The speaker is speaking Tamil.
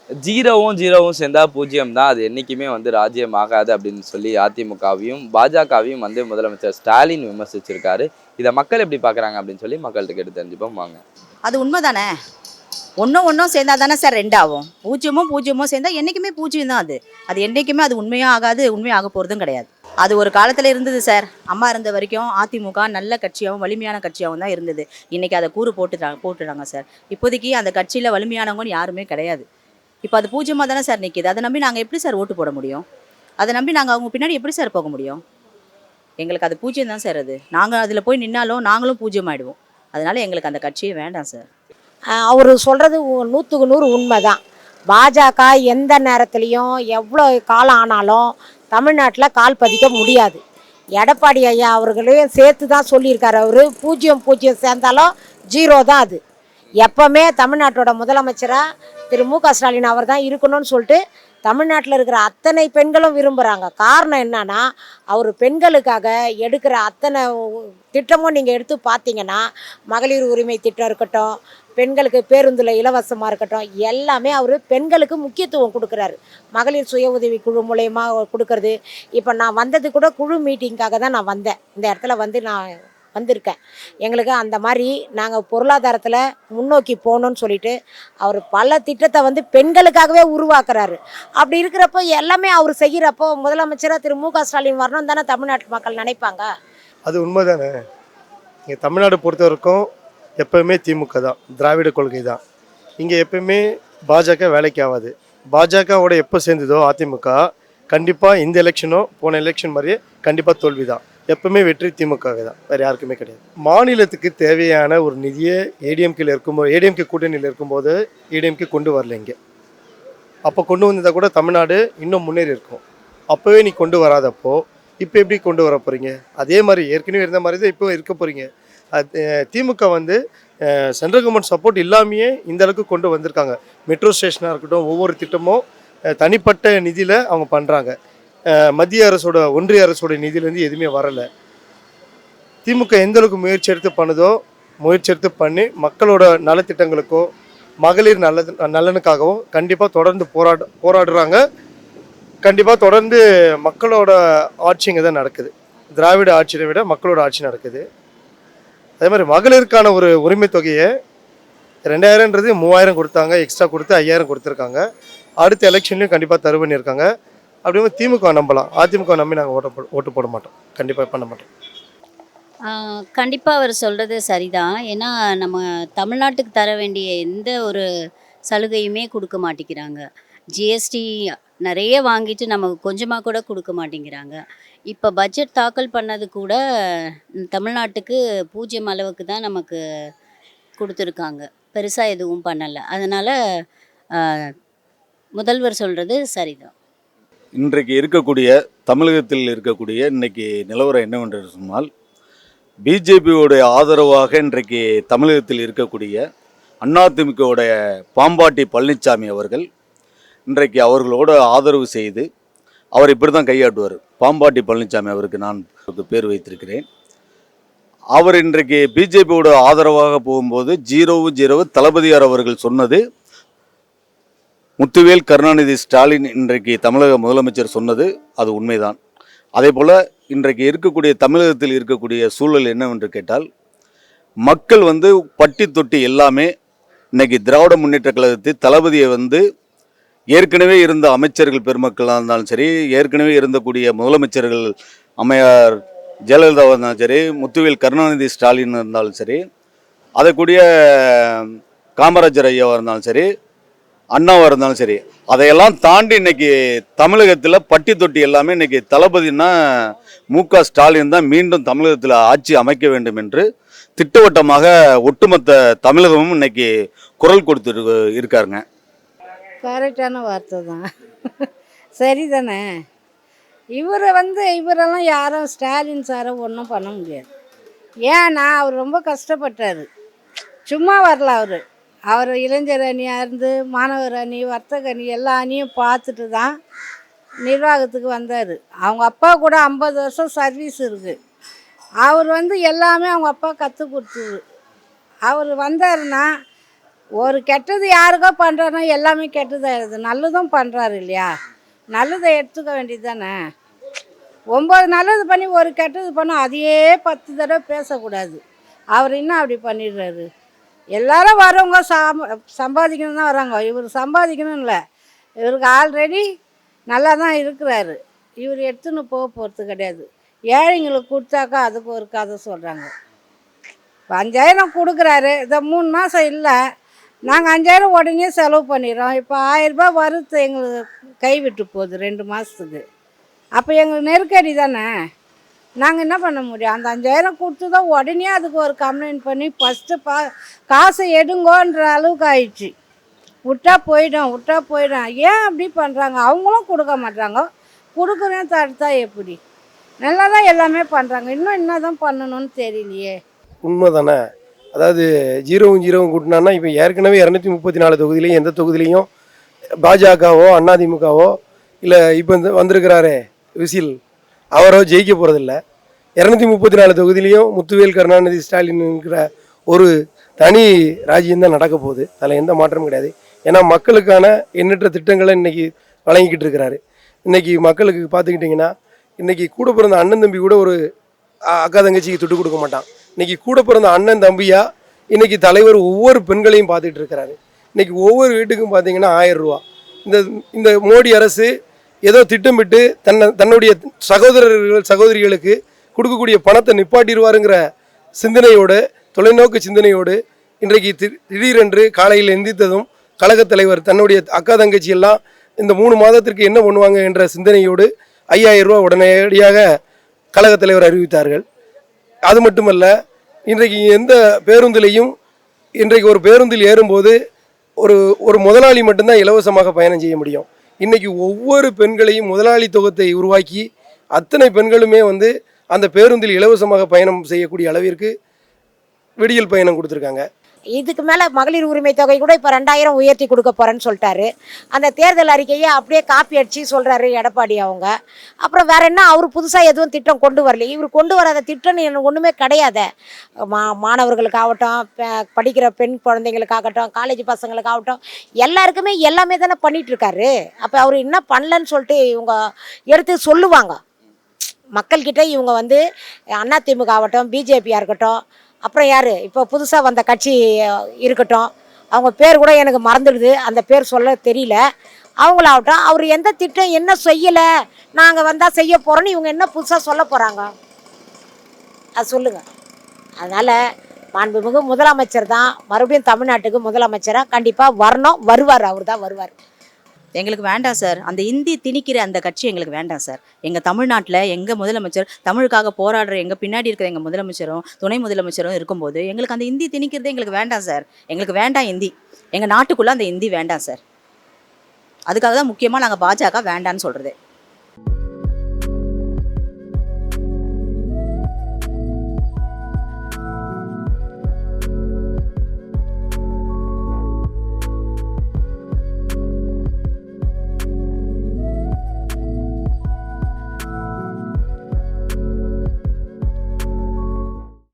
ஜீரோவும் ஜீரோவும் சேர்ந்தா பூஜ்ஜியம் தான். அது என்னைக்குமே வந்து ராஜ்யம் ஆகாது அப்படின்னு சொல்லி அதிமுகவையும், பாஜகவையும் வந்து முதலமைச்சர் ஸ்டாலின் விமர்சிச்சிருக்காரு. இத மக்கள் எப்படி பார்க்குறாங்க அப்படின்னு சொல்லி மக்கள்ட்ட கேட்டு தெரிஞ்சுப்போம் வாங்க. அது உண்மைதானே. ஒன்றும் ஒன்றும் சேர்ந்தா தானே சார் 2 ஆகும். பூஜ்ஜியமும் பூஜ்ஜியமும் சேர்ந்தா என்றைக்குமே பூஜ்ஜியம் தான் அது. அது என்றைக்குமே அது உண்மையும் ஆகாது, உண்மையாக போகிறதும் கிடையாது. அது ஒரு காலத்தில் இருந்தது சார். அம்மா இருந்த வரைக்கும் அதிமுக நல்ல கட்சியாகவும் வலிமையான கட்சியாகவும் தான் இருந்தது. இன்றைக்கி அதை கூறு போட்டுட்டாங்க சார். இப்போதைக்கு அந்த கட்சியில் வலிமையானவங்கன்னு யாருமே கிடையாது. இப்போ அது பூஜ்ஜியமாக தானே சார் நிற்கிது. அதை நம்பி நாங்கள் எப்படி சார் ஓட்டு போட முடியும்? அதை நம்பி நாங்கள் அவங்க பின்னாடி எப்படி சார் போக முடியும்? எங்களுக்கு அது பூஜ்ஜியம் தான் சார். அது நாங்கள் அதில் போய் நின்னாலும் நாங்களும் பூஜ்ஜியம் ஆகிடுவோம். அதனால் எங்களுக்கு அந்த கட்சியே வேண்டாம் சார். அவர் சொல்கிறது 100க்கு 100 உண்மை தான். பாஜக எந்த நேரத்துலையும் எவ்வளோ காலம் ஆனாலும் தமிழ்நாட்டில் கால் பதிக்க முடியாது. எடப்பாடி ஐயா அவர்களையும் சேர்த்து தான் சொல்லியிருக்காரு. அவர் பூஜ்ஜியம் சேர்ந்தாலும் 0 தான் அது. எப்போவுமே தமிழ்நாட்டோட முதலமைச்சராக திரு மு.க. ஸ்டாலின் அவர் தான் இருக்கணும்னு சொல்லிட்டு தமிழ்நாட்டில் இருக்கிற அத்தனை பெண்களும் விரும்புகிறாங்க. காரணம் என்னன்னா, அவர் பெண்களுக்காக எடுக்கிற அத்தனை திட்டமும் நீங்கள் எடுத்து பார்த்தீங்கன்னா, மகளிர் உரிமை திட்டம் இருக்கட்டும், பெண்களுக்கு பேருந்தில் இலவசமாக இருக்கட்டும், எல்லாமே அவர் பெண்களுக்கு முக்கியத்துவம் கொடுக்குறாரு. மகளிர் சுய உதவி குழு மூலயமா கொடுக்கறது. இப்போ நான் வந்தது கூட குழு மீட்டிங்காக தான் நான் வந்தேன். இந்த இடத்துல வந்து நான் வந்திருக்கேன். எங்களுக்கு அந்த மாதிரி நாங்கள் பொருளாதாரத்தில் முன்னோக்கி போகணுன்னு சொல்லிட்டு அவர் பல திட்டத்தை வந்து பெண்களுக்காகவே உருவாக்குறாரு. அப்படி இருக்கிறப்போ எல்லாமே அவர் செய்கிறப்போ முதலமைச்சராக திரு மு.க. ஸ்டாலின் வரணும் தானே தமிழ்நாட்டு மக்கள் நினைப்பாங்க. அது உண்மைதானே. இங்கே தமிழ்நாடு பொறுத்த வரைக்கும் எப்போவுமே திமுக தான், திராவிட கொள்கை தான். இங்கே எப்போயுமே பாஜக வேலைக்கு ஆகாது. பாஜகவோட எப்போ சேர்ந்ததோ அதிமுக கண்டிப்பாக இந்த எலெக்ஷனோ போன எலெக்ஷன் மாதிரியே கண்டிப்பாக தோல்வி தான். எப்பவுமே வெற்றி திமுக தான், வேறு யாருக்குமே கிடையாது. மாநிலத்துக்கு தேவையான ஒரு நிதியை ஏடிஎம்கே கூட்டணியில் இருக்கும்போது ஏடிஎம்கே கொண்டு வரல. இங்கே அப்போ கொண்டு வந்ததை கூட தமிழ்நாடு இன்னும் முன்னேறி இருக்கும். அப்போவே நீ கொண்டு வராதப்போ இப்போ எப்படி கொண்டு வர போகிறீங்க? அதே மாதிரி ஏற்கனவே இருந்த மாதிரி தான் இப்போ இருக்க போகிறீங்க. திமுக வந்து சென்ட்ரல் கவர்மெண்ட் சப்போர்ட் இல்லாமையே இந்த அளவுக்கு கொண்டு வந்திருக்காங்க. மெட்ரோ ஸ்டேஷனாக இருக்கட்டும், ஒவ்வொரு திட்டமும் தனிப்பட்ட நிதியில் அவங்க பண்ணுறாங்க. மத்திய அரசோட ஒன்றிய அரசோட நிதியிலேருந்து எதுவுமே வரலை. திமுக எந்த அளவுக்கு முயற்சி எடுத்து பண்ணி மக்களோட நலத்திட்டங்களுக்கோ மகளிர் நலனுக்காகவோ கண்டிப்பாக தொடர்ந்து போராடுறாங்க. கண்டிப்பாக தொடர்ந்து மக்களோட ஆட்சிங்க தான் நடக்குது. திராவிட ஆட்சியை விட மக்களோட ஆட்சி நடக்குது. அதே மாதிரி மகளிருக்கான ஒரு உரிமை தொகையை 2000ன்றது 3000 கொடுத்தாங்க, எக்ஸ்ட்ரா கொடுத்து 5000 கொடுத்துருக்காங்க. அடுத்த எலெக்ஷன்லையும் கண்டிப்பாக தரு பண்ணியிருக்காங்க. அப்படியே திமுக நம்பலாம். அதிமுக நம்பி நாங்கள் ஓட்டு போட மாட்டோம், கண்டிப்பாக பண்ண மாட்டோம். கண்டிப்பாக அவர் சொல்கிறது சரிதான். ஏன்னா நம்ம தமிழ்நாட்டுக்கு தர வேண்டிய எந்த ஒரு சலுகையுமே கொடுக்க மாட்டேங்கிறாங்க. ஜிஎஸ்டி நிறைய வாங்கிட்டு நமக்கு கொஞ்சமாக கூட கொடுக்க மாட்டேங்கிறாங்க. இப்போ பட்ஜெட் தாக்கல் பண்ணது கூட தமிழ்நாட்டுக்கு 0 அளவுக்கு தான் நமக்கு கொடுத்துருக்காங்க. பெருசாக எதுவும் பண்ணலை. அதனால் முதல்வர் சொல்கிறது சரிதான். இன்றைக்கு இருக்கக்கூடிய தமிழகத்தில் இருக்கக்கூடிய இன்னைக்கு நிலவரம் என்னவென்று சொன்னால், பிஜேபியோடைய ஆதரவாக இன்றைக்கு தமிழகத்தில் இருக்கக்கூடிய அதிமுகவுடைய பாம்பாட்டி பழனிசாமி அவர்கள் இன்றைக்கு அவர்களோட ஆதரவு செய்து அவர் இப்படி தான் கையாட்டுவார். பாம்பாட்டி பழனிசாமி அவருக்கு நான் பேர் வைத்திருக்கிறேன். அவர் இன்றைக்கு பிஜேபியோட ஆதரவாக போகும்போது 0-0 தளபதியார் அவர்கள் சொன்னது, முத்துவேல் கருணாநிதி ஸ்டாலின் இன்றைக்கு தமிழக முதலமைச்சர் சொன்னது அது உண்மைதான். அதே போல் இன்றைக்கு இருக்கக்கூடிய தமிழகத்தில் இருக்கக்கூடிய சூழல் என்னவென்று கேட்டால், மக்கள் வந்து பட்டி தொட்டி எல்லாமே இன்னைக்கு திராவிட முன்னேற்ற கழகத்தை தளபதியை ஏற்கனவே இருந்த அமைச்சர்கள் பெருமக்களாக இருந்தாலும் சரி, ஏற்கனவே இருந்தக்கூடிய முதலமைச்சர்கள் அம்மையார் ஜெயலலிதாவாக இருந்தாலும் சரி, முத்துவேல் கருணாநிதி ஸ்டாலின் இருந்தாலும் சரி, அதற்குரிய காமராஜர் ஐயாவாக இருந்தாலும் சரி, அண்ணாவாக இருந்தாலும் சரி, அதையெல்லாம் தாண்டி இன்னைக்கு தமிழகத்தில் பட்டி தொட்டி எல்லாமே இன்னைக்கு தளபதினா மு.க. ஸ்டாலின் தான் மீண்டும் தமிழகத்தில் ஆட்சி அமைக்க வேண்டும் என்று திட்டவட்டமாக ஒட்டுமொத்த தமிழகமும் இன்னைக்கு குரல் கொடுத்து இருக்காருங்க. கரெக்டான வார்த்தை தான். சரிதானே. இவரெல்லாம் யாரும் ஸ்டாலின் சாரை ஒன்றும் பண்ண முடியாது. ஏன்னா அவர் ரொம்ப கஷ்டப்பட்டார். சும்மா வரல. அவர் இளைஞர் அணியாக இருந்து மாணவர் அணி, வர்த்தக அணி எல்லா அணியும் பார்த்துட்டு தான் நிர்வாகத்துக்கு வந்தார். அவங்க அப்பா கூட 50 வருஷம் சர்வீஸ் இருக்குது. அவர் எல்லாமே அவங்க அப்பா கற்றுக் கொடுத்தது. அவர் வந்தாருன்னா ஒரு கெட்டது யாருக்கோ பண்ணுறாருன்னா எல்லாமே கெட்டதாகிடுது. நல்லதும் பண்ணுறாரு இல்லையா, நல்லதை எடுத்துக்க வேண்டியது தானே. 9 நல்லது பண்ணி ஒரு கெட்டது பண்ணோம், அதையே 10 தடவை பேசக்கூடாது. அவர் இன்னும் அப்படி பண்ணிடுறாரு. எல்லாரும் வரவங்க சம்பாதிக்கணும் தான் வராங்க. இவர் சம்பாதிக்கணும் இல்லை, இவருக்கு ஆல்ரெடி நல்லா தான் இருக்கிறாரு. இவர் எடுத்துன்னு போகிறது கிடையாது. ஏழைங்களுக்கு கொடுத்தாக்கா அதுக்கு ஒரு கதை சொல்கிறாங்க. இப்போ 5000 கொடுக்குறாரு, இதை 3 மாதம் இல்லை, நாங்கள் 5000 உடனே செலவு பண்ணிடுறோம். இப்போ 1000 ரூபாய் வருது எங்களுக்கு கைவிட்டு போகுது 2 மாதத்துக்கு. அப்போ எங்களுக்கு நெருக்கடி தானே. நாங்கள் என்ன பண்ண முடியும்? அந்த 5000 கொடுத்து தான் உடனே அதுக்கு ஒரு கம்ப்ளைண்ட் பண்ணி ஃபஸ்ட்டு காசை எடுங்கோன்ற அளவுக்கு ஆயிடுச்சு. விட்டா போயிடும். ஏன் அப்படி பண்ணுறாங்க? அவங்களும் கொடுக்க மாட்டாங்க, கொடுக்குறேன் தடுத்தா எப்படி? நல்லா தான் எல்லாமே பண்ணுறாங்க, இன்னும் என்ன தான் பண்ணணும்னு தெரியலையே. உண்மை தானே. அதாவது 0 கூட்டினான்னா இப்போ ஏற்கனவே 234 தொகுதியிலையும் எந்த தொகுதியிலையும் பாஜகவோ அதிமுகவோ இல்லை இப்போ வந்திருக்கிறாரே விசில் அவரோ ஜெயிக்க போகிறதில்ல. 234 தொகுதியிலையும் முத்துவேல் கருணாநிதி ஸ்டாலின்ங்கிற ஒரு தனி ராஜ்யம்தான் நடக்க போகுது. அதில் எந்த மாற்றமும் கிடையாது. ஏன்னா மக்களுக்கான எண்ணற்ற திட்டங்களை இன்றைக்கி வழங்கிக்கிட்டு இருக்கிறாரு. இன்றைக்கி மக்களுக்கு பார்த்துக்கிட்டிங்கன்னா இன்றைக்கி கூட பிறந்த அண்ணன் தம்பி கூட ஒரு அக்கா தங்கச்சிக்கு துட்டு கொடுக்க மாட்டான். இன்றைக்கி கூட பிறந்த அண்ணன் தம்பியா இன்றைக்கி தலைவர் ஒவ்வொரு பெண்களையும் பார்த்துக்கிட்டு இருக்கிறாரு. இன்றைக்கி ஒவ்வொரு வீட்டுக்கும் பார்த்தீங்கன்னா 1000 ரூபா. இந்த மோடி அரசு ஏதோ திட்டமிட்டு தன்னுடைய சகோதரிகளுக்கு கொடுக்கக்கூடிய பணத்தை நிப்பாட்டிடுவாருங்கிற சிந்தனையோடு, தொலைநோக்கு சிந்தனையோடு இன்றைக்கு திடீரென்று காலையில் எந்தித்ததும் கழகத் தலைவர் தன்னுடைய அக்கா தங்கச்சி எல்லாம் இந்த 3 மாதத்திற்கு என்ன பண்ணுவாங்க என்ற சிந்தனையோடு 5000 ரூபா உடனடியாக கழகத் தலைவர் அறிவித்தார்கள். அது மட்டுமல்ல, இன்றைக்கு எந்த பேருந்திலையும் இன்றைக்கு ஒரு பேருந்தில் ஏறும்போது ஒரு முதலாளி மட்டும்தான் இலவசமாக பயணம் செய்ய முடியும். இன்றைக்கி ஒவ்வொரு பெண்களையும் முதலாளி தொகத்தை உருவாக்கி அத்தனை பெண்களுமே அந்த பேருந்தில் இலவசமாக பயணம் செய்யக்கூடிய அளவிற்கு விடியல் பயணம் கொடுத்துருக்காங்க. இதுக்கு மேலே மகளிர் உரிமை தொகை கூட இப்போ 2000 உயர்த்தி கொடுக்க போகிறேன்னு சொல்லிட்டாரு. அந்த தேர்தல் அறிக்கையை அப்படியே காப்பி அடித்து சொல்கிறாரு எடப்பாடி அவங்க. அப்புறம் வேற என்ன, அவர் புதுசாக எதுவும் திட்டம் கொண்டு வரல. இவர் கொண்டு வராத திட்டம்னு எனக்கு ஒன்றுமே கிடையாது. மாணவர்களுக்காகட்டும், படிக்கிற பெண் குழந்தைங்களுக்காகட்டும், காலேஜ் பசங்களுக்காகட்டும், எல்லாருக்குமே எல்லாமே தானே பண்ணிகிட்ருக்காரு. அப்போ அவர் என்ன பண்ணலன்னு சொல்லிட்டு இவங்க எடுத்து சொல்லுவாங்க மக்கள்கிட்ட. இவங்க அதிமுக ஆகட்டும், பிஜேபியாக இருக்கட்டும், அப்புறம் யார் இப்போ புதுசாக வந்த கட்சி இருக்கட்டும், அவங்க பேர் கூட எனக்கு மறந்துடுது, அந்த பேர் சொல்ல தெரியல, அவங்களாகட்டும், அவர் எந்த திட்டம் என்ன செய்யலை, நாங்கள் வந்தால் செய்ய போகிறோன்னு இவங்க என்ன புதுசாக சொல்ல போகிறாங்க? அது சொல்லுங்கள். அதனால் மாண்புமிகு முதலமைச்சர் தான் மறுபடியும் தமிழ்நாட்டுக்கு முதலமைச்சராக கண்டிப்பாக வரணும். வருவார், அவர் தான் வருவார். எங்களுக்கு வேண்டாம் சார், அந்த இந்தி திணிக்கிற அந்த கட்சி எங்களுக்கு வேண்டாம் சார். எங்கள் தமிழ்நாட்டில் எங்கள் முதலமைச்சர் தமிழுக்காக போராடுற எங்கள் பின்னாடி இருக்கிற எங்கள் முதலமைச்சரும் துணை முதலமைச்சரும் இருக்கும்போது எங்களுக்கு அந்த இந்தி திணிக்கிறது எங்களுக்கு வேண்டாம் சார். எங்களுக்கு வேண்டாம் இந்தி, எங்கள் நாட்டுக்குள்ளே அந்த இந்தி வேண்டாம் சார். அதுக்காக தான் முக்கியமாக நாங்கள் பாஜக வேண்டான்னு சொல்கிறது.